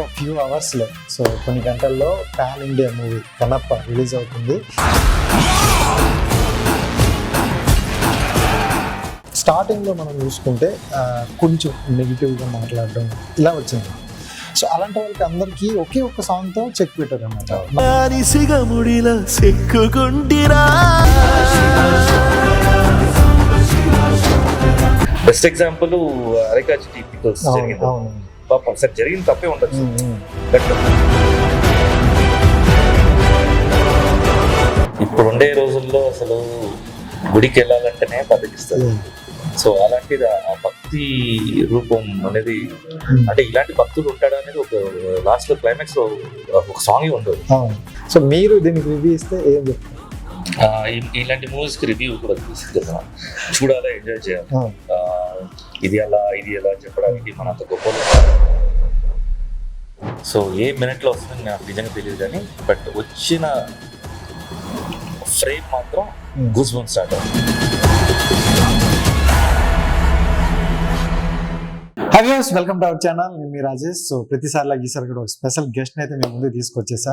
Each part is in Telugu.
ఇంకో ఫ్యూ అవర్స్లో సో కొన్ని గంటల్లో pan India movie Kannappa release అవుతుంది. స్టార్టింగ్లో మనం చూసుకుంటే కొంచెం నెగిటివ్గా మాట్లాడడం ఇలా వచ్చింది. సో అలాంటి వాళ్ళకి అందరికీ ఒకే ఒక్క సాంగ్తో చెక్ పెట్టారు అన్నమాట. బెస్ట్ ఎగ్జాంపుల్ అరేకాచి టీపికల్స్ జరిగింది. పాపం సార్ జరిగింది తప్పే ఉండొచ్చు, బట్ ఇప్పుడు ఉండే రోజుల్లో అసలు గుడికి వెళ్ళాలంటేనే బతికిస్తారు. సో అలాంటిది ఆ భక్తి రూపం అనేది, అంటే ఇలాంటి భక్తులు ఉంటాడు అనేది ఒక లాస్ట్ లో క్లైమాక్స్ లో ఒక సాంగ్ ఉండదు. సో మీరు దీనికి రివ్యూ ఇస్తే ఏం చెప్తారు? ఇలాంటి మూవీస్ కి రివ్యూ కూడా తీసుకెళ్తాం, చూడాలి, ఎంజాయ్ చేయాలి. ఇది ఎలా చెప్పడానికి మన అంత గొప్ప. సో ఏ మినిట్ లో వస్తుంది నాకు నిజంగా తెలియదు, కానీ బట్ వచ్చిన ఫ్రేమ్ మాత్రం గూస్ బంప్స్ స్టార్ట్ అవుతుంది. High viewers, welcome to our channel. నేను మీ రాజేష్. సో ప్రతిసారిలా ఈసారి కూడా ఒక స్పెషల్ గెస్ట్ అయితే మేము ముందు తీసుకొచ్చేసా.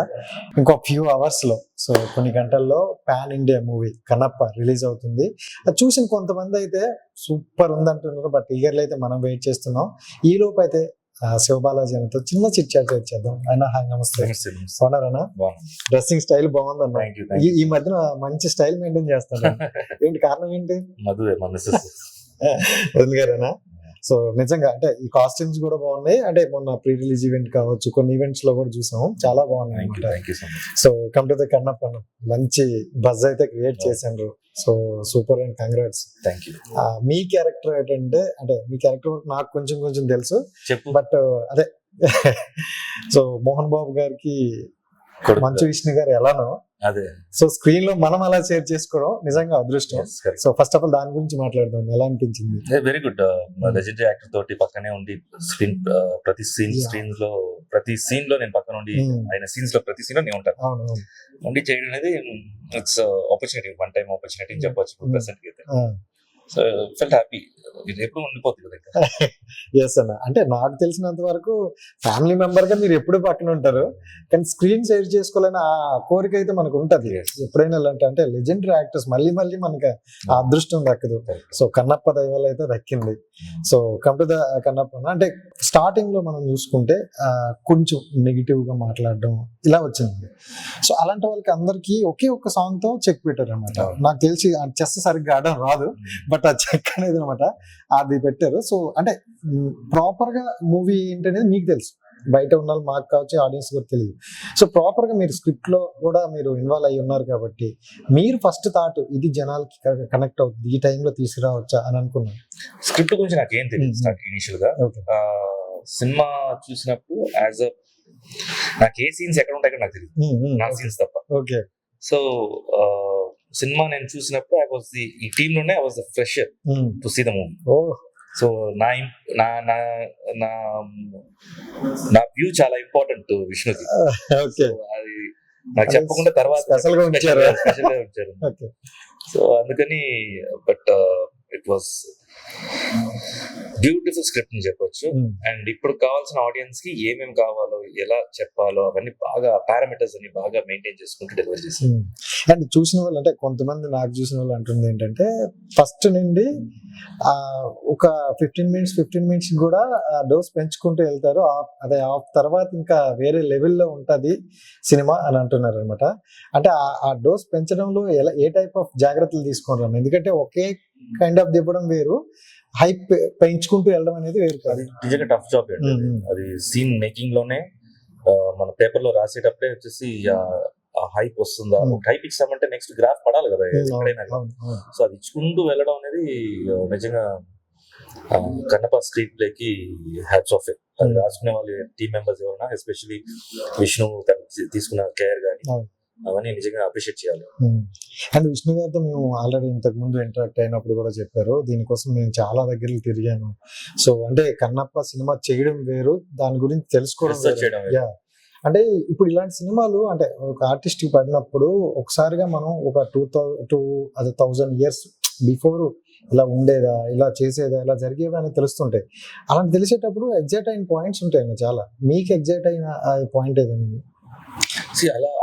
ఇంకో ఫ్యూ అవర్స్లో సో కొన్ని గంటల్లో pan India movie Kannappa release అవుతుంది. అది చూసిన కొంతమంది అయితే సూపర్ ఉందంటున్నారు, బట్ ఈగర్లు అయితే మనం వెయిట్ చేస్తున్నాం. ఈ లోపు అయితే శివబాలాజీ అన్నతో చిన్న చిట్ చాట్ చేద్దాం. అయినా హాయ్, నమస్తే. బాగున్నారన్నా? డ్రెస్సింగ్ స్టైల్ బాగుందన్న. ఈ మధ్యన మంచి స్టైల్ మెయింటైన్ చేస్తాను. ఏంటి కారణం ఏంటి? వదిన గారేనా? సో నిజంగా అంటే ఈ కాస్ట్యూమ్స్ కూడా బాగున్నాయి. అంటే మొన్న ప్రీ రిలీజ్ ఈవెంట్ కావచ్చు, కొన్ని ఈవెంట్స్ లో కూడా చూసాము, చాలా బాగున్నాయి. So come to the Kannappa, మంచి బజ్ అయితే క్రియేట్ చేశారు. So super and congrats. Me character ఏంటంటే, అంటే మీ క్యారెక్టర్ నాకు కొంచెం తెలుసు, బట్ అదే సో మోహన్ బాబు గారికి మంచు విష్ణు గారు ఎలానో అదే, సో స్క్రీన్ లో మనం అలా షేర్ చేసుకోవడం నిజంగా అదృష్టం. సో ఫస్ట్ ఆఫ్ ఆల్ దాని గురించి మాట్లాడదాం. ఎలా అనిపించింది? Very good. లెజెండరీ యాక్టర్ తోటి పక్కనే ఉండి స్క్రీన్ ప్రతి సీన్ లో నేను పక్కన ఉండి, ఆయన సీన్స్ లో ప్రతి సీన్ లో నేను ఉంటాను. ఉండి చేయడం అనేది it's opportunity, one time opportunity అని చెప్పొచ్చు ప్రెసెంట్ కి అయితే. So felt happy. ఇది ఎప్పుడు ఉండిపోతుంది కదా. ఎస్ అన్న, అంటే నాకు తెలిసినంత వరకు ఫ్యామిలీ మెంబర్ గా మీరు ఎప్పుడు పక్కన ఉంటారు, కానీ స్క్రీన్ షేర్ చేసుకోవాలని ఆ కోరిక అయితే మనకు ఉంటది ఎప్పుడైనా. అంటే లెజెండరీ యాక్టర్స్ మళ్ళీ మనకి ఆ అదృష్టం దక్కదు. సో కన్నప్ప దైవాల అయితే దక్కింది. So come to the Kannappa, అంటే స్టార్టింగ్ లో మనం చూసుకుంటే కొంచెం నెగిటివ్ గా మాట్లాడడం ఇలా వచ్చింది. సో అలాంటి వాళ్ళకి అందరికి ఒకే ఒక్క సాంగ్ తో చెక్ పెట్టారు అనమాట. నాకు తెలిసి చెస్ సరిగ్గా ఆడడం రాదు, బట్ ఆ చెక్ అనేది అనమాట అది పెట్టారు. సో అంటే ప్రాపర్ గా మూవీ ఏంటనేది మీకు తెలుసు, బయట ఉన్న మాకు కావచ్చు, ఆడియన్స్ కూడా తెలియదు. సో ప్రాపర్ గా మీరు స్క్రిప్ట్ లో కూడా మీరు ఇన్వాల్వ్ అయ్యి ఉన్నారు కాబట్టి మీరు ఫస్ట్ థాట్ ఇది జనాలకి కనెక్ట్ అవుతుంది, ఈ టైంలో తీసుకురావచ్చా అని అనుకున్నాను. స్క్రిప్ట్ గురించి నాకేం తెలియదు ఇనిషియల్ గా. సినిమా చూసినప్పుడు యాజ్ అ నాకు ఏ సీన్స్ ఎక్కడ ఉంటాయి నాకు తెలియదు, నా సీన్స్ తప్ప. ఓకే. సో సినిమా నేను చూసినప్పుడు ఈ టీమ్ లోనే I was the fresher to see the movie. So నా వ్యూ చాలా ఇంపార్టెంట్ విష్ణుకి. అది నాకు చెప్పకుండా తర్వాత స్పెషల్ గా ఉంచారు. సో అందుకని but it was beautiful script అని చెప్పొచ్చు. అండ్ ఇప్పుడు కావాల్సిన ఆడియన్స్ కి ఏమేమి కావాలో, ఎలా చెప్పాలో అవన్నీ బాగా పారామీటర్స్ అన్ని బాగా మెయింటైన్ చేసుకుంటూ డెలివరీ చేశారు. అండ్ చూసిన వాళ్ళు, అంటే కొంతమంది నాకు చూసిన వాళ్ళు అంటుంది ఏంటంటే, ఫస్ట్ నుండి ఒక 15 మినిట్స్ కూడా డోస్ పెంచుకుంటూ వెళ్తారు, అదే ఆ తర్వాత ఇంకా వేరే లెవెల్లో ఉంటది సినిమా అని అంటున్నారు అనమాట. అంటే ఆ డోస్ పెంచడంలో ఏ టైప్ ఆఫ్ జాగ్రత్తలు తీసుకున్నారు? ఎందుకంటే ఒకే కైండ్ ఆఫ్ దివ్వడం వేరు, హైప్ పెంచుకుంటూ వెళ్ళడం అనేది వేరు. అది నిజంగా టఫ్ జాబ్ అండి. అది సీన్ మేకింగ్ లోనే మన పేపర్ లో రాసేటప్పుడే వచ్చేసి హైప్ వస్తుందా, హైప్ ఇచ్చామంటే నెక్స్ట్ గ్రాఫ్ పడాలి కదా ఎక్కడైనా. సో అది ఇచ్చుకుంటూ వెళ్ళడం అనేది నిజంగా కన్నప్ప స్క్రీన్ ప్లే కి హ్యాట్స్ ఆఫ్. అది రాసుకునే వాళ్ళు టీమ్ మెంబర్స్ ఎవరైనా, ఎస్పెషల్లీ విష్ణు తీసుకున్న కేర్ కానీ అవన్నీ నిజంగా అప్రిషియేట్ చేయాలి. అండ్ విష్ణు గారితో మేము ఆల్రెడీ ఇంతకు ముందు ఇంటరాక్ట్ అయినప్పుడు కూడా చెప్పారు, దీనికోసం నేను చాలా దగ్గరకి తిరిగాను. సో అంటే కన్నప్ప సినిమా చేయడం వేరు, దాని గురించి తెలుసుకోవడం వేరు. అంటే ఇప్పుడు ఇలాంటి సినిమాలు, అంటే ఒక ఆర్టిస్ట్ పడినప్పుడు ఒకసారిగా మనం ఒక 2000 years బిఫోర్ ఇలా ఉండేదా, ఇలా చేసేదా, ఇలా జరిగేవా అని తెలుస్తుంటాయి. అలాంటి తెలిసేటప్పుడు ఎగ్జైట్ అయిన పాయింట్స్ ఉంటాయి చాలా. మీకు ఎగ్జైట్ అయిన పాయింట్ ఏదండి?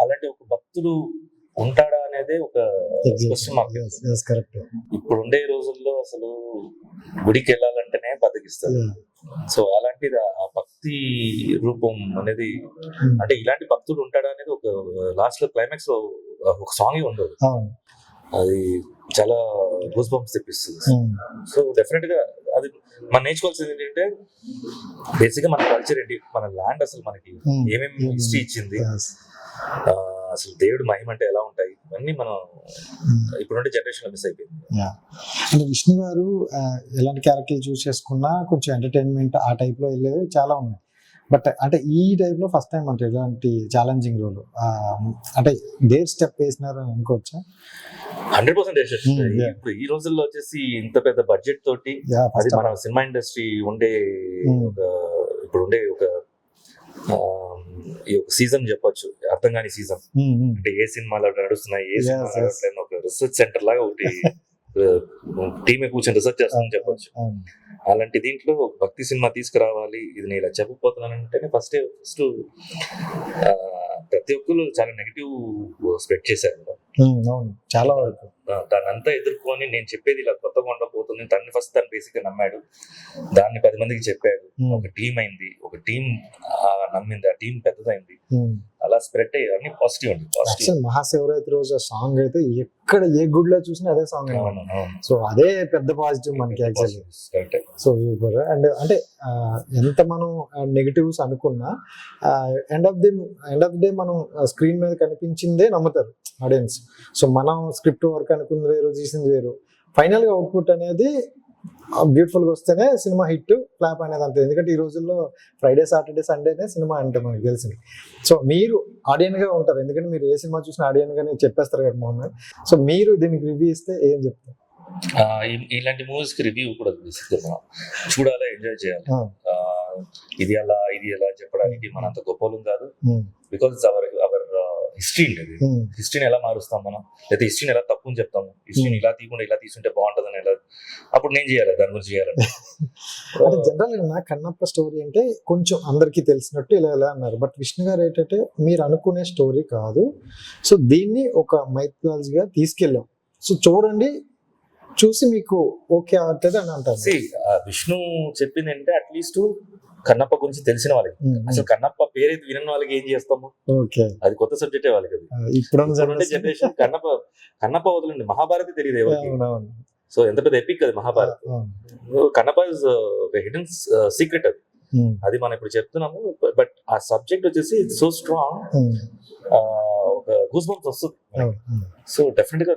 అలాంటి ఒక భక్తుడు ఉంటాడా అనేది ఒక క్వశ్చన్ మార్క్. కరెక్ట్. ఇప్పుడు ఉండే రోజుల్లో అసలు గుడికి వెళ్ళాలంటేనే బతికిస్తారు. సో అలాంటిది ఆ భక్తి రూపం అనేది, అంటే ఇలాంటి భక్తుడు ఉంటాడా అనేది ఒక లాస్ట్ లో క్లైమాక్స్ లో ఒక సాంగ్ ఉండదు, అది చాలా గూస్ బంప్స్ తెప్పిస్తుంది. సో డెఫినెట్ గా అది మనం నేర్చుకోవాల్సింది ఏంటంటే బేసిక్ గా మన కల్చర్ ఏంటి, మన ల్యాండ్ అసలు మనకి ఏమేమి హిస్టరీ ఇచ్చింది, అసలు దేవుడు మహిమ అంటే ఎలా ఉంటాయి, ఇవన్నీ మనం ఇప్పుడుండే జనరేషన్ లో మిస్ అయిపోయింది. అంటే విష్ణు గారు ఎలాంటి క్యారెక్టర్ చూస్ చేసుకున్నా కొంచెం ఎంటర్టైన్మెంట్ ఆ టైప్ లో వెళ్ళేవి చాలా ఉన్నాయి. బట్ అంటే ఈ టైప్ లో ఫస్ట్ టైం అంటే ఇలాంటి ఛాలెంజింగ్ రోల్ అంటే డేర్ స్టెప్ వేసినారు అని అనుకోవచ్చా? 100% ఇప్పుడు ఈ రోజుల్లో వచ్చేసి ఇంత పెద్ద బడ్జెట్ తోటి అది మన సినిమా ఇండస్ట్రీ ఉండే ఒక ఇప్పుడు ఉండే ఒక ఈ ఒక సీజన్ చెప్పొచ్చు, అర్థం కాని సీజన్. అంటే ఏ సినిమాలో నడుస్తున్నాయి, ఏ సినిమా నడవట్లేదు, ఒక రిసెర్చ్ సెంటర్ లాగా ఒకటి టీమే కూర్చొని రిసెర్చ్ చేస్తామని చెప్పొచ్చు. అలాంటి దీంట్లో భక్తి సినిమా తీసుకురావాలి, ఇది నేను ఇలా చెప్పబోతున్నానంటేనే ఫస్ట్ ప్రతి ఒక్కరు చాలా నెగిటివ్ స్ప్రెడ్ చేశారు. చాలా వరకు దాన్ని అంతా ఎదుర్కొని నేను చెప్పేది ఇలా కొత్తగా ఉండబోతుంది, తను ఫస్ట్ తను బేసిక్ గా నమ్మాడు, దాన్ని 10 మందికి చెప్పాడు, ఒక టీం అయింది, ఒక టీం నమ్మింది, ఆ టీం పెద్దదైంది, అలా స్ప్రెడ్ అయ్యి అన్ని పాజిటివ్ అండి. మహాశివరాత్రి రోజు సాంగ్ అయితే ఎక్కడ ఏ గుడిలో చూసినా అదే సాంగ్, సో అదే పెద్ద పాజిటివ్ మనకి యాక్చువల్లీ. So super. అండ్ అంటే ఎంత మనం నెగిటివ్స్ అనుకున్నా ఎండ్ ఆఫ్ ది డే మనం స్క్రీన్ మీద కనిపించిందే నమ్ముతారు ఆడియన్స్. సో మనం స్క్రిప్ట్ వర్క్ అనుకుంది వేరు, చేసింది వేరు, ఫైనల్ గా అవుట్పుట్ అనేది బ్యూటిఫుల్ గా వస్తేనే సినిమా హిట్ ఫ్లాప్ అనేది అంతే. ఎందుకంటే ఈ రోజుల్లో ఫ్రైడే సాటర్డే సండేనే సినిమా అంటే మనకు తెలిసింది. సో మీరు ఆడియన్ గా ఉంటారు, ఎందుకంటే మీరు ఏ సినిమా చూసినా ఆడియన్ గానే చెప్పేస్తారు కదా మోహన్. సో మీరు దీనికి రివ్యూ ఇస్తే ఏం చెప్తారు? ఇలాంటి మూవీస్ కి రివ్యూ కూడా చూడాలి, ఎంజాయ్ చేయాలి. ఇది ఎలా చెప్పడానికి మన అంత గొప్పలు కాదు, బికాస్ అవర్ హిస్టరీ ఉండేది. హిస్టరీని ఎలా మారుస్తాం మనం, లేదా హిస్టరీని ఎలా తప్పు అని చెప్తాము, హిస్టరీని ఇలా తీయకుండా ఇలా తీసుకుంటే బాగుంటుందని ఎలా, అప్పుడు నేను చేయాలి, దాని గురించి చేయాలంటే. అంటే జనరల్ గా కన్నప్ప స్టోరీ అంటే కొంచెం అందరికీ తెలిసినట్టు ఇలా అన్నారు, బట్ విష్ణు గారు ఏంటంటే మీరు అనుకునే స్టోరీ కాదు, సో దీన్ని ఒక మైథాలజీగా తీసుకెళ్ళాం, సో చూడండి, చూసి మీకు ఓకే అవుతుంది అని అంటారు. విష్ణు చెప్పింది అంటే అట్లీస్ట్ కన్నప్ప గురించి తెలిసిన వాళ్ళకి, అసలు కన్నప్ప పేరైతే వినని వాళ్ళకి ఏం చేస్తాము, అది కొత్త సబ్జెక్టే వాళ్ళకి. అది ఇప్పుడు జనరేషన్ కన్నప్ప వదలండి, మహాభారతి తెలియదు ఎవరికి. సో ఎంత పెద్ద ఎపిక్ అది Mahabharat. Kannappa is hidden secret అది, అది మనం ఇప్పుడు చెప్తున్నాము. బట్ ఆ సబ్జెక్ట్ వచ్చేసి సో స్ట్రాంగ్, ఒక గూస్ బంప్స్ వస్తుంది. సో డెఫినెట్ గా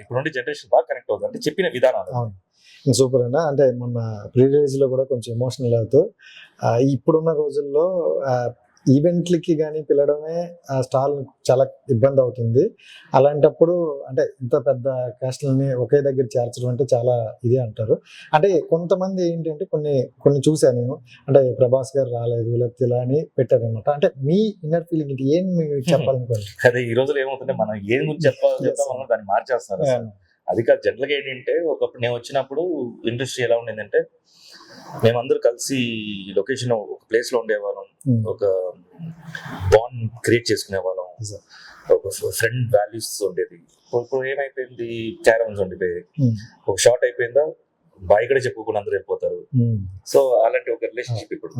ఇప్పుడుండే జనరేషన్ బాగా కనెక్ట్ అవుతుంది, అంటే చెప్పిన విధానాలు. సూపర్ అన్న. అంటే మొన్న ప్రీ రిలీజ్ లో కూడా కొంచెం ఎమోషనల్ అవుతూ, ఇప్పుడున్న రోజుల్లో ఈవెంట్లకి కానీ పిలవడమే స్టాల్ చాలా ఇబ్బంది అవుతుంది. అలాంటప్పుడు అంటే ఇంత పెద్ద క్యాస్ట్లని ఒకే దగ్గర చేర్చడం అంటే చాలా ఇది అంటారు. అంటే కొంతమంది ఏంటంటే కొన్ని చూసాను నేను, అంటే ప్రభాస్ గారు రాలేదు లేకపోతే ఇలా అని పెట్టారనమాట. అంటే మీ ఇన్నర్ ఫీలింగ్ ఇది ఏం చెప్పాలనుకోండి? అదే ఈ రోజుల్లో ఏమవుతుంటే మనం ఏం గురించి చెప్తామో దాన్ని మార్చేస్తారు. అది కాదు, జనరల్గా ఏంటంటే ఒకప్పుడు నేను వచ్చినప్పుడు ఇండస్ట్రీ ఎలా ఉండేదంటే మేమందరూ కలిసి లొకేషన్ ఒక ప్లేస్ లో ఉండేవాళ్ళం, ఒక బాండ్ క్రియేట్ చేసుకునే వాళ్ళం, ఒక ఫ్రెండ్ వాల్యూస్ ఉండేది. ఇప్పుడు ఏమైపోయింది, క్యారమ్స్ ఉండిపోయాయి, ఒక షార్ట్ అయిపోయిందా బాయ్ కూడా చెప్పుకోకుండా అందరూ వెళ్ళిపోతారు. సో అలాంటి ఒక రిలేషన్షిప్ ఇప్పుడు.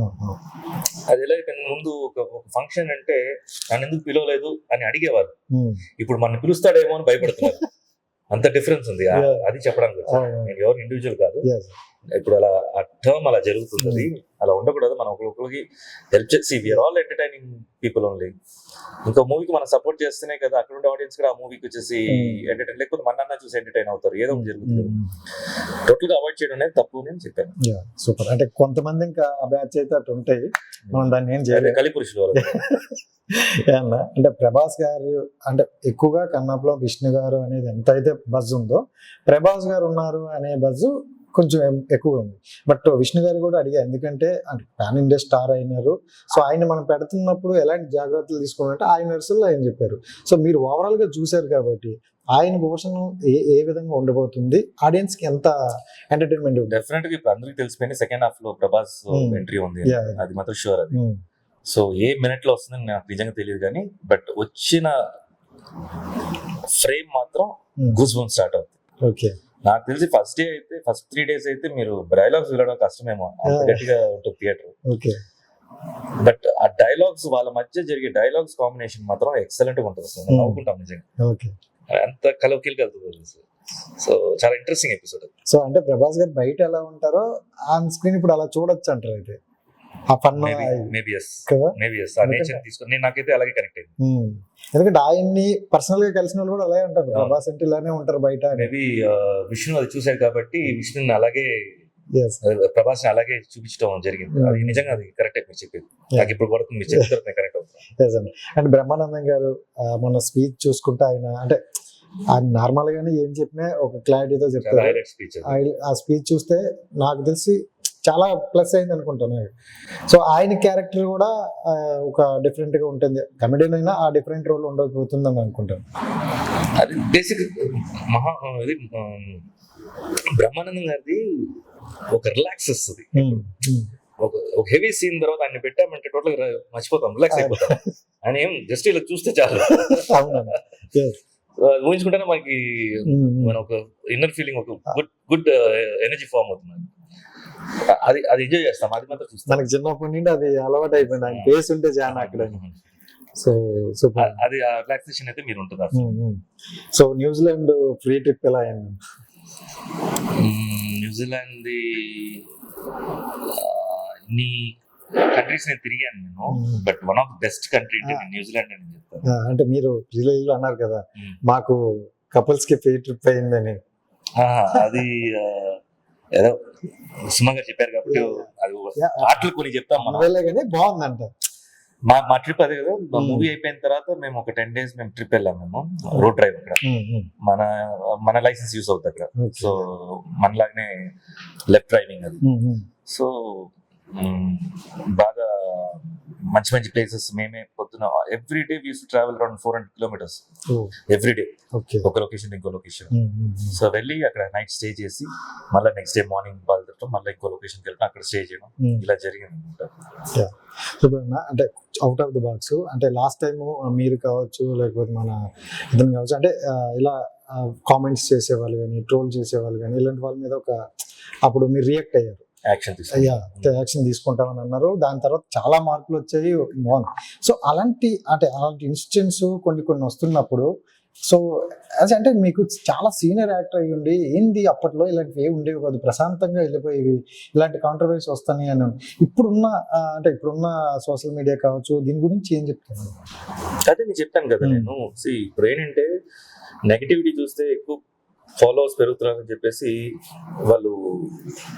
అది ఎలా అయిపోయింది, ముందు ఒక ఫంక్షన్ అంటే నన్ను ఎందుకు పిలవలేదు అని అడిగేవారు, ఇప్పుడు మన పిలుస్తాడేమో అని భయపడుతున్నారు. అంత డిఫరెన్స్ ఉంది. అది చెప్పడానికి నేను ఎవరు ఇండివిజువల్ కాదు, ఇప్పుడు అలా ఆ టర్మ్ అలా జరుగుతుంది. అలా ఉండకూడదు, మనం ఒకరికి హెల్ప్ చేసి we are all entertaining people only. ఇంకో మూవీకి మనం సపోర్ట్ చేస్తేనే కదా అక్కడ ఉండే ఆడియన్స్ కూడా ఆ మూవీకి వచ్చేసి ఎంటర్టైన్, లేకపోతే మన చూసి ఎంటర్టైన్ అవుతారు, ఏదో జరుగుతుంది. టోటల్ గా అవాయిడ్ చేయడం అనేది తప్పు నేను చెప్పాను. సూపర్. అంటే కొంతమంది ఇంకా బ్యాచ్ అయితే అటు ఉంటాయి, మనం దాన్ని ఏం చేయాలి, కలిపురుషులు వాళ్ళు. అంటే ప్రభాస్ గారు అంటే ఎక్కువగా కన్నప్పలో విష్ణు గారు అనేది ఎంత అయితే బజ్ ఉందో, ప్రభాస్ గారు ఉన్నారు అనే బజ్ కొంచెం ఎక్కువ ఉంది. బట్ విష్ణు గారు కూడా అడిగా, ఎందుకంటే అంటే పాన్ ఇండియా స్టార్ అయినారు. సో ఆయన మనం పెడుతున్నప్పుడు ఎలాంటి జాగ్రత్తలు తీసుకోవాలంటే ఆయన వెర్షన్లో ఆయన చెప్పారు. సో మీరు ఓవరాల్ గా చూశారు కాబట్టి ఆయన పోర్షన్ ఏ విధంగా ఉండబోతుంది, ఆడియన్స్ కి ఎంత ఎంటర్టైన్మెంట్ ఉంటుంది? డెఫినెట్ గా ఇప్పుడు అందరికి తెలిసిపోయింది సెకండ్ హాఫ్ లో ప్రభాస్ ఎంట్రీ ఉంది, Yeah. అది మాత్రం షూర్. అది సో ఏ మినిట్ లో వస్తుందని నాకు నిజంగా తెలియదు, కానీ బట్ వచ్చిన ఫ్రేమ్ మాత్రం గూస్ బంప్స్ స్టార్ట్ అవుతుంది. ఓకే. నాకు తెలిసి ఫస్ట్ డే అయితే, ఫస్ట్ 3 days అయితే మీరు డైలాగ్స్ వినడం కష్టమేమో, అంత గట్టిగా ఉంటుంది థియేటర్. ఓకే. బట్ ఆ డైలాగ్స్ వాళ్ళ మధ్య జరిగే డైలాగ్స్ కాంబినేషన్ మాత్రం ఎక్సలెంట్ గా ఉంటుంది. అసలు మనం నవ్వుకుంటాం నిజంగా, ఓకే. అంత కలవకీలు కలుగుతుంది. సో చాలా ఇంట్రెస్టింగ్ ఎపిసోడ్. సో అంటే ప్రభాస్ గారు బయట ఎలా ఉంటారో ఆన్ స్క్రీన్ ఇప్పుడు అలా చూడొచ్చు అంటారు అయితే ఆ ఫన్ మేబీ ఎస్, కదా. Maybe yes. ఆ నేచర్ తీసుకొని నాకైతే అలాగే కనెక్ట్ అయింది. ఎందుకంటే ఆయన్ని పర్సనల్ గా కలిసిన వాళ్ళు కూడా అలాగే ఉంటారు, ప్రభాస్ అంటే ఇలానే ఉంటారు బయట. మేబీ విష్ణు అది చూశాడు కాబట్టి విష్ణుని అలాగే, Yes. ప్రభాస్ ని అలాగే చూపించడం జరిగింది. అది నిజంగా అది కరెక్ట్ మీరు చెప్పేది. నాకు ఇప్పుడు కూడా మీరు చెప్తారు కరెక్ట్ అవుతుంది. Yes అండి. అండ్ బ్రహ్మానందం గారు మన స్పీచ్ చూసుకుంటే ఆయన నార్మల్ గానే ఏం చెప్పినా ఒక క్లారిటీతో చెప్తారు. Highlight speech. ఆ స్పీచ్ చూస్తే నాకు తెలిసి చాలా ప్లస్ అయింది అనుకుంటాను. సో ఆయన క్యారెక్టర్ కూడా ఒక డిఫరెంట్ గా ఉంటుంది, కమెడియన్ అయినా ఆ డిఫరెంట్ రోల్ ఉండకపోతుందని అనుకుంటాను. అది బేసిక్ ఇది బ్రహ్మానందం గారిది ఒక రిలాక్స్ వస్తుంది. ఒక హెవీ సీన్ తర్వాత ఆయన పెట్టామంటే టోటల్ మర్చిపోతాం, రిలాక్స్ అయిపోతాం. ఆయన ఏం జస్ట్ ఇలా చూస్తే చాలు, ఊహించుకుంటేనే మనకి మన ఒక ఇన్నర్ ఫీలింగ్, ఒక గుడ్ ఎనర్జీ ఫామ్ అవుతుంది. అది ఎంజాయ్ చేస్తాం, అది మాత్రం చూస్తాం. మనకి చిన్నప్పటి నుండి అది అలవాటు అయిపోయింది, ఆయన ఫేస్ ఉంటే చాలా అక్కడ. So super. అది ఆ రిలాక్సేషన్ అయితే మీరు ఉంటుంది. సో న్యూజిలాండ్ ఫ్రీ ట్రిప్ ఎలా అయింది? న్యూజిలాండ్ ఇన్ని కంట్రీస్ నేను తిరిగాను నేను, but one of the best country New Zealand అని చెప్తాను. అంటే మీరు రిలేజ్ అన్నారు కదా మాకు కపుల్స్ కి ఫ్రీ ట్రిప్ అయిందని, అది ఏదో సుమా గారు చెప్పారు కాబట్టి అది ఆటలు కొన్ని చెప్తాం మనం, కానీ బాగుందంట. మా ట్రిప్ అదే కదా. మా మూవీ అయిపోయిన తర్వాత మేము ఒక 10 days మేము ట్రిప్ వెళ్ళాం. మేము రోడ్ డ్రైవ్ అక్కడ, మన లైసెన్స్ యూస్ అవుతుంది అక్కడ. సో మనలాగానే లెఫ్ట్ డ్రైవింగ్ అది. సో బాగా మంచి మంచి ప్లేసెస్ మేమే పొద్దున every day use to travel around 400 kilometers every day, ఒక లొకేషన్ ఇంకో లొకేషన్. సో వెళ్ళి అక్కడ నైట్ స్టే చేసి మళ్ళీ నెక్స్ట్ డే మార్నింగ్ బయలుదేరటం, మళ్ళీ ఇంకో లొకేషన్కి వెళ్ళడం, అక్కడ స్టే చేయడం, ఇలా జరిగింది అనమాట. అంటే అవుట్ ఆఫ్ ద బాక్స్, అంటే లాస్ట్ టైం మీరు కావచ్చు లేకపోతే మన ఇతను కావచ్చు, అంటే ఇలా కామెంట్స్ చేసేవాళ్ళు కానీ ట్రోల్ చేసేవాళ్ళు కానీ ఇలాంటి వాళ్ళ మీద అప్పుడు మీరు రియాక్ట్ అయ్యారు, యాక్షన్ తీసుకుంటామని అన్నారు. దాని తర్వాత చాలా మార్పులు వచ్చాయి, బాగుంది. సో అలాంటి ఇన్సిడెంట్స్ కొన్ని వస్తున్నప్పుడు, సో అంటే మీకు చాలా సీనియర్ యాక్టర్ అయ్యి ఉండి ఏంది అప్పట్లో ఇలాంటివి ఏమి ఉండేవి కాదు, ప్రశాంతంగా వెళ్ళిపోయేవి, ఇలాంటి కాంట్రవర్సీ వస్తాయి అని ఇప్పుడున్న సోషల్ మీడియా కావచ్చు, దీని గురించి ఏం చెప్తాను? అదే నేను చెప్పాను కదా, నేను ఇప్పుడు ఏంటంటే నెగటివిటీ చూస్తే ఎక్కువ ఫాలోవర్స్ పెరుగుతున్నారని చెప్పేసి వాళ్ళు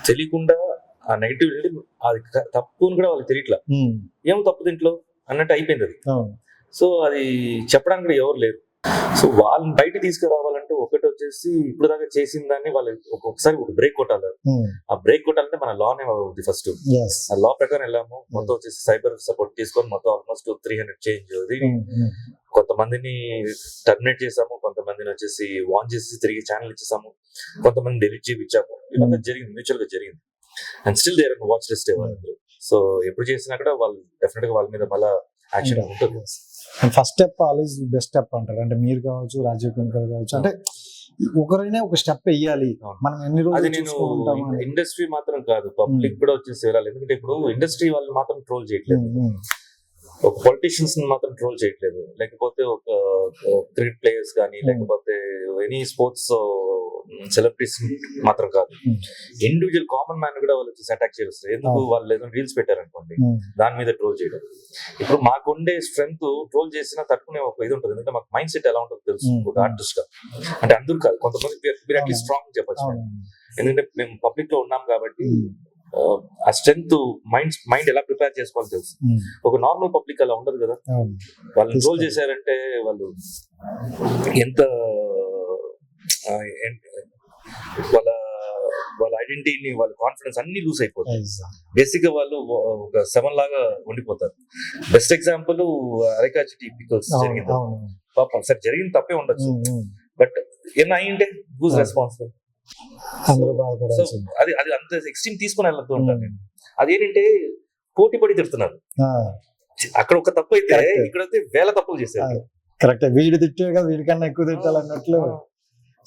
తెలియకుండా ఆ నెగటివిటీ అది తప్పు అని కూడా వాళ్ళకి తెలియట్లా, ఏం తప్పు దీంట్లో అన్నట్టు అయిపోయింది అది. సో అది చెప్పడానికి కూడా ఎవరు లేరు. సో వాళ్ళని బయట తీసుకురావాలంటే ఒకటి వచ్చేసి ఇప్పుడు దాకా చేసిన దాన్ని వాళ్ళు ఒక్కొక్కసారి ఒక బ్రేక్ కొట్టాలి. ఆ బ్రేక్ కొట్టాలంటే మన లానే అవుతుంది ఫస్ట్. ఆ లా ప్రకారం వెళ్ళాము, మొత్తం వచ్చేసి సైబర్ సపోర్ట్ తీసుకొని మొత్తం ఆల్మోస్ట్ 300 చేంజ్ అది. కొంతమందిని టర్మినేట్ చేసాము, కొంతమందిని వచ్చేసి వాన్ చేసి తిరిగి ఛానల్ ఇచ్చేసాము, కొంతమంది డెలిట్ చేయించాము. ఇదంతా జరిగింది, మ్యూచువల్ గా జరిగింది. And still there watch list వాళ్ళు. సో ఎప్పుడు చేసినా కూడా వాళ్ళు డెఫినెట్ గా వాళ్ళ మీద మళ్ళీ యాక్షన్ ఉంటుంది. First step always best step అంటారు. అంటే మీరు కావచ్చు, రాజీవ్ కుమార్ కావచ్చు, అంటే ఒకరైనా ఒక స్టెప్ వెయ్యాలి. మనం ఎన్ని రోజులు ఇండస్ట్రీ మాత్రం కాదు, పబ్లిక్ కూడా వచ్చేసి వెళ్ళాలి. ఎందుకంటే ఇప్పుడు ఇండస్ట్రీ వాళ్ళు మాత్రం ట్రోల్ చేయట్లేదు, ఒక పొలిటీషియన్స్ మాత్రం ట్రోల్ చేయట్లేదు, లేకపోతే ఒక క్రికెట్ ప్లేయర్స్ కానీ లేకపోతే ఎనీ స్పోర్ట్స్ సెలబ్రిటీస్ మాత్రం కాదు, ఇండివిజువల్ కామన్ మ్యాన్ కూడా వాళ్ళు వచ్చేసి అటాక్ చేస్తారు. ఎందుకు వాళ్ళు ఏదైనా రీల్స్ పెట్టారనుకోండి దాని మీద ట్రోల్ చేయడం. ఇప్పుడు మాకుండే స్ట్రెంగ్త్ ట్రోల్ చేసినా తట్టుకునే ఒక ఇది ఉంటుంది, ఎందుకంటే మాకు మైండ్ సెట్ ఎలా ఉంటుందో తెలుసు ఒక ఆర్టిస్ట్ గా. అంటే అందరూ కాదు, కొంతమంది అట్లీస్ట్ స్ట్రాంగ్ చెప్పచ్చు, ఎందుకంటే మేము పబ్లిక్ లో ఉన్నాం కాబట్టి ఆ స్ట్రెంగ్త్ మైండ్ ఎలా ప్రిపేర్ చేసుకోవాలో తెలుసు. ఒక నార్మల్ పబ్లిక్ అలా ఉండదు కదా, వాళ్ళని ట్రోల్ చేశారంటే వాళ్ళు ఎంత వాళ్ళ ఐడెంటిటీని వాళ్ళ కాన్ఫిడెన్స్ అన్ని లూజ్ అయిపోతాయి. బేసిక్ గా వాళ్ళు ఒక సెవెన్ లాగా ఉండిపోతారు. బెస్ట్ ఎగ్జాంపుల్ అరేకాచి పికల్స్ జరిగింది. పాపం సరే జరిగింది తప్పే ఉండొచ్చు, బట్ ఏమన్నా అయ్యింటే హూజ్ రెస్పాన్సిబుల్? సో అది అది అంత ఎక్స్ట్రీమ్ తీసుకుని వెళ్తూ ఉంటాను నేను. అదేంటంటే పోటీ పడి తిడుతున్నారు. అక్కడ ఒక తప్పు అయితే ఇక్కడైతే వేల తప్పులు చేశారు. కరెక్ట్, వీడి తిట్టాగా వీడికన్నా ఎక్కువ తిట్టాలన్నట్లు.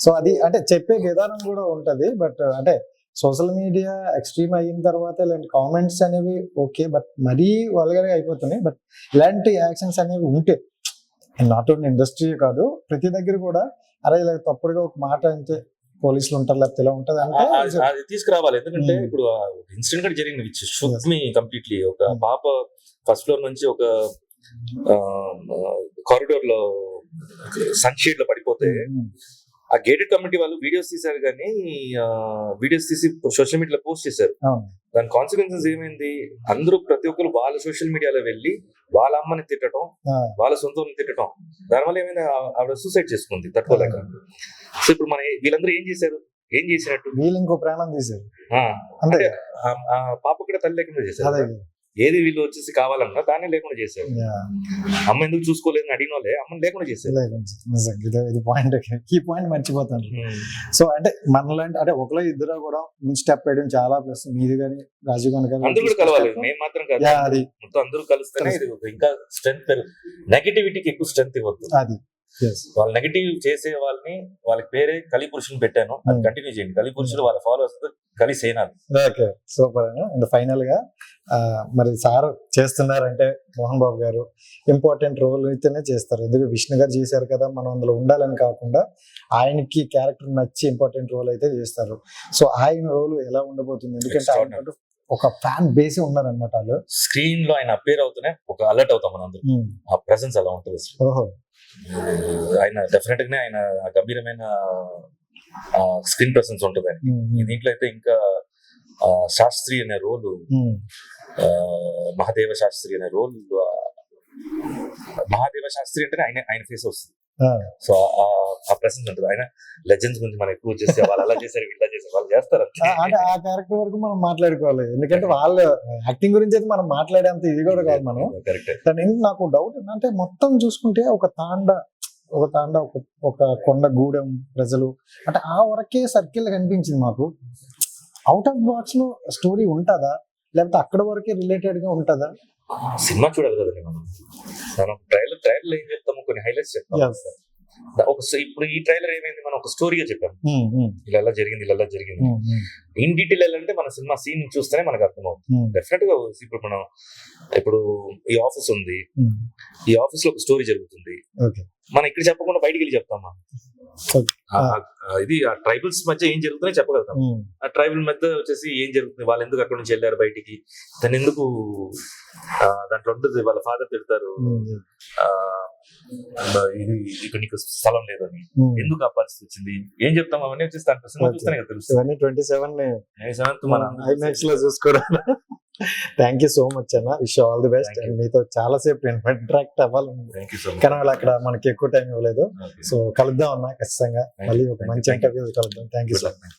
సో అది అంటే చెప్పే విధానం కూడా ఉంటది. బట్ అంటే సోషల్ మీడియా ఎక్స్ట్రీమ్ అయిన తర్వాత ఇలాంటి కామెంట్స్ అనేవి ఓకే, బట్ మరీ వల్గర్ గా అయిపోతున్నాయి. బట్ ఇలాంటి యాక్షన్స్ అనేవి ఉంటే నాట్ ఓన్లీ ఇండస్ట్రీ కాదు, ప్రతి దగ్గర కూడా అరే ఇలా తప్పుడుగా ఒక మాట అంటే పోలీసులు ఉంటారు లేకపోతే ఇలా ఉంటది అంటే అది తీసుకురావాలి. ఎందుకంటే ఇప్పుడు ఇన్సిడెంట్ కూడా జరిగింది విచ్ షుక్ మీ కంప్లీట్లీ. ఒక పాప ఫస్ట్ ఫ్లోర్ నుంచి ఒక కారిడోర్ లో సన్షేడ్ లో పడిపోతే ఆ గేటెడ్ కమ్యూనిటీ వాళ్ళు వీడియోస్ తీశారు, కానీ వీడియోస్ తీసి సోషల్ మీడియాలో పోస్ట్ చేశారు. దాని కాన్సిక్వెన్సెస్ ఏమైంది, అందరూ ప్రతి ఒక్కరు వాళ్ళ సోషల్ మీడియాలో వెళ్ళి వాళ్ళ అమ్మని తిట్టడం, వాళ్ళ సొంతం తిట్టడం, దానివల్ల ఏమైంది ఆవిడ సూసైడ్ చేసుకుంది తట్టుకోలేక. సో ఇప్పుడు మన వీళ్ళందరూ ఏం చేశారు, ఏం చేసినట్టు వీళ్ళు ఇంకో ప్రాణం తీశారు. అంటే ఆ పాప కూడా తల్లి లేకుండా చేశారు. ఏది వీళ్ళు వచ్చేసి కావాలన్నా దాన్ని లేకుండా చేశారు. అమ్మ ఎందుకు చూసుకోలేదు అడిగిన వాళ్ళే అమ్మని లేకుండా చేశారు. ఇది పాయింట్, ఈ పాయింట్ మర్చిపోతాను. సో అంటే మనలాంటి అంటే ఒకలో ఇద్దరు కూడా స్టెప్ వేయడం చాలా ప్లస్. మీది కానీ రాజీవ్ గాంధీ అందరూ కూడా కలవాలి, మేము మాత్రం కాదు, అది మొత్తం అందరూ కలిస్తేనే ఇంకా స్ట్రెంత్ నెగటివిటీకి ఎక్కువ స్ట్రెంత్ ఇవ్వద్దు. అది వాళ్ళు నెగటివ్ చేసే వాళ్ళని వాళ్ళకి పేరే కలి పురుషుని పెట్టాను, అది కంటిన్యూ చేయండి. కలి పురుషులు వాళ్ళ ఫాలోవర్స్ కలి సేనాలు. Okay, super. అండ్ ఫైనల్ గా మరి సార్ చేస్తున్నారంటే మోహన్ బాబు గారు ఇంపార్టెంట్ రోల్ అయితేనే చేస్తారు. ఎందుకంటే విష్ణు గారు చేశారు కదా, మనం అందులో ఉండాలని కాకుండా ఆయనకి క్యారెక్టర్ నచ్చి ఇంపార్టెంట్ రోల్ అయితే చేస్తారు. సో ఆయన రోల్ ఎలా ఉండబోతుంది, ఎందుకంటే ఆయన ఒక ఫ్యాన్ బేస్ ఉన్నారనమాట. వాళ్ళు స్క్రీన్ లో ఆయన అపేర్ అవుతూనే ఒక అలర్ట్ అవుతాం మనం అందరూ. ఆ ప్రెసెన్స్ అలా ఉంటుంది. ఓహో, ఆయన డెఫినెట్ గా ఆయన గంభీరమైన స్క్రీన్ ప్రెసెన్స్ ఉంటుంది ఆయన. దీంట్లో అయితే ఇంకా శాస్త్రి అనే రోల్, మహాదేవ శాస్త్రి అనే రోల్, మహాదేవ శాస్త్రి అంటే ఆయన ఫేస్ వస్తుంది. సో ఆ ప్రెసెన్స్ ఉంటుంది. ఆయన లెజెండ్స్ గురించి మనం ఎక్కువ చేస్తే వాళ్ళు అలా చేశారు ఇలా చేశారు వాళ్ళు చేస్తారు అంటే ఆ క్యారెక్టర్ వరకు మనం మాట్లాడుకోవాలి. ఎందుకంటే వాళ్ళ యాక్టింగ్ గురించి అయితే మనం మాట్లాడేంత ఇది కూడా కాదు మనం. కరెక్ట్. నాకు డౌట్ అంటే మొత్తం చూసుకుంటే ఒక తాండ ఒక కొండ గూడెం ప్రజలు అంటే ఆ వరకే సర్కిల్ కనిపించింది మాకు. అవుట్ ఆఫ్ బాక్స్ లో స్టోరీ ఉంటుందా లేకపోతే అక్కడ వరకే రిలేటెడ్ గా ఉంటుందా? సినిమా చూడాలి కదండి మనం ట్రైలర్ ఏం చెప్తాము, కొన్ని హైలైట్స్ చెప్తాం. ఇప్పుడు ఈ ట్రైలర్ ఏమైంది, మనం ఒక స్టోరీగా చెప్పాము, ఇలా జరిగింది ఇలా జరిగింది. ఇన్ డీటెయిల్ వెళ్ళాలంటే మన సినిమా సీన్ చూస్తేనే మనకు అర్థమవుతుంది. డెఫినెట్ గా ఇప్పుడు ఈ ఆఫీస్ ఉంది, ఈ ఆఫీస్ లో ఒక స్టోరీ జరుగుతుంది, మనం ఇక్కడ చెప్పకుండా బయటికి వెళ్ళి చెప్తామా? ఇది ఆ ట్రైబల్స్ మధ్య ఏం జరుగుతుందో చెప్పగలుగుతాం. ఆ ట్రైబల్ మధ్య వచ్చేసి ఏం జరుగుతుంది, వాళ్ళు ఎందుకు అక్కడ నుంచి వెళ్ళారు బయటికి, తను ఎందుకు దాంట్లో ఉంటుంది, వాళ్ళ ఫాదర్ తిడతారు ఇది ఇక్కడ నీకు స్థలం లేదని, ఎందుకు ఆ పరిస్థితి వచ్చింది, ఏం చెప్తాం అవన్నీ వచ్చేసి దాంట్లో సినిమా చూస్తేనే కదా తెలుస్తుంది. 27th మన ఐమాక్స్ లో చూసుకోవాలి. థ్యాంక్ యూ సో మచ్ అన్న, విష్ ఆల్ ది బెస్ట్. మీతో చాలా సేపు ఇంటరాక్ట్ అవ్వాలని కానీ వాళ్ళు అక్కడ మనకి ఎక్కువ టైం ఇవ్వలేదు. సో కలుద్దాం అన్న, ఖచ్చితంగా మళ్ళీ ఒక మంచి ఇంటర్వ్యూ కలుద్దాం. Thank you sir.